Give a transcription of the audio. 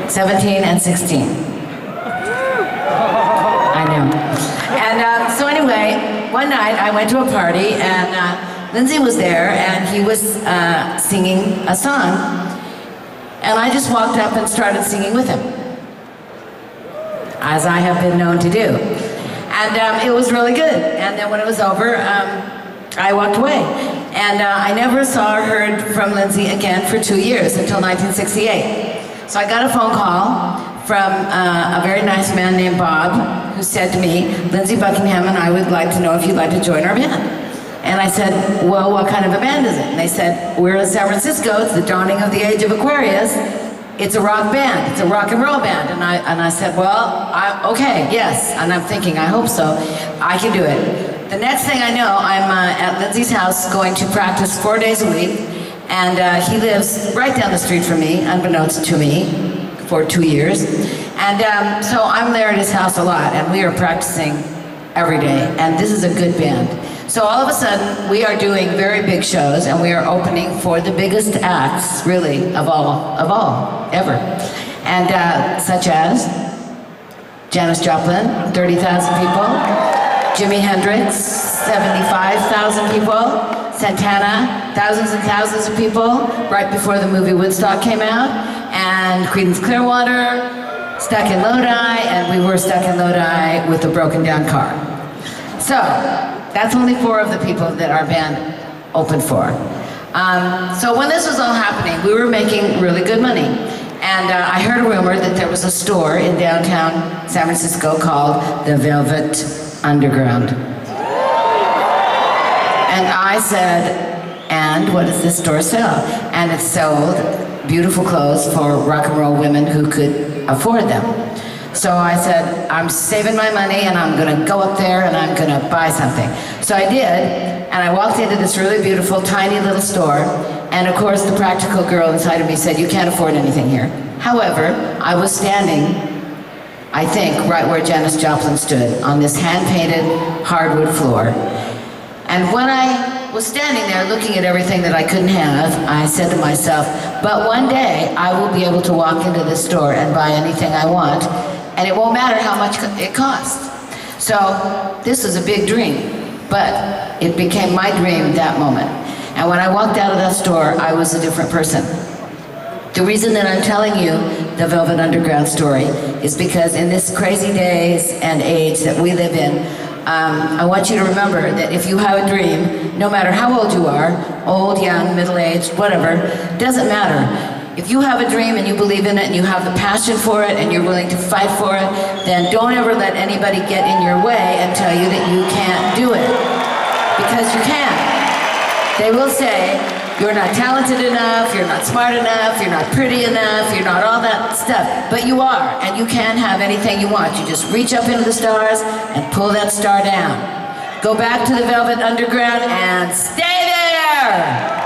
17 and 16. I know. And so anyway, one night I went to a party and Lindsay was there and he was singing a song. And I just walked up and started singing with him, as I have been known to do. And it was really good. And then when it was over, I walked away. And I never saw or heard from Lindsay again for 2 years, until 1968. So I got a phone call from a very nice man named Bob, who said to me, Lindsay Buckingham and I would like to know if you'd like to join our band. And I said, well, what kind of a band is it? And they said, we're in San Francisco, it's the dawning of the age of Aquarius. It's a rock band, it's a rock and roll band. And I said, well, okay, yes. And I'm thinking, I hope so, I can do it. The next thing I know, I'm at Lindsay's house going to practice 4 days a week. And he lives right down the street from me, unbeknownst to me, for 2 years. And so I'm there at his house a lot, and we are practicing every day. And this is a good band. So all of a sudden, we are doing very big shows, and we are opening for the biggest acts, really, of all, ever. And such as Janis Joplin, 30,000 people, Jimi Hendrix, 75,000 people, Santana, thousands and thousands of people, right before the movie Woodstock came out, and Creedence Clearwater, Stuck in Lodi, and we were stuck in Lodi with a broken down car. So, that's only 4 of the people that our band opened for. So when this was all happening, we were making really good money. And I heard a rumor that there was a store in downtown San Francisco called the Velvet Underground. And I said, and what does this store sell? And it sold beautiful clothes for rock and roll women who could afford them. So I said, I'm saving my money and I'm gonna go up there and I'm gonna buy something. So I did, and I walked into this really beautiful, tiny little store, and of course the practical girl inside of me said, you can't afford anything here. However, I was standing, I think, right where Janis Joplin stood, on this hand-painted hardwood floor. And when I was standing there looking at everything that I couldn't have, I said to myself, but one day I will be able to walk into this store and buy anything I want, and it won't matter how much it costs. So this was a big dream, but it became my dream that moment. And when I walked out of that store, I was a different person. The reason that I'm telling you the Velvet Underground story is because in this crazy days and age that we live in, I want you to remember that if you have a dream, no matter how old you are, old, young, middle-aged, whatever, doesn't matter. If you have a dream and you believe in it and you have the passion for it and you're willing to fight for it, then don't ever let anybody get in your way and tell you that you can't do it. Because you can. They will say, you're not talented enough, you're not smart enough, you're not pretty enough, you're not all that stuff. But you are, and you can have anything you want. You just reach up into the stars and pull that star down. Go back to the Velvet Underground and stay there!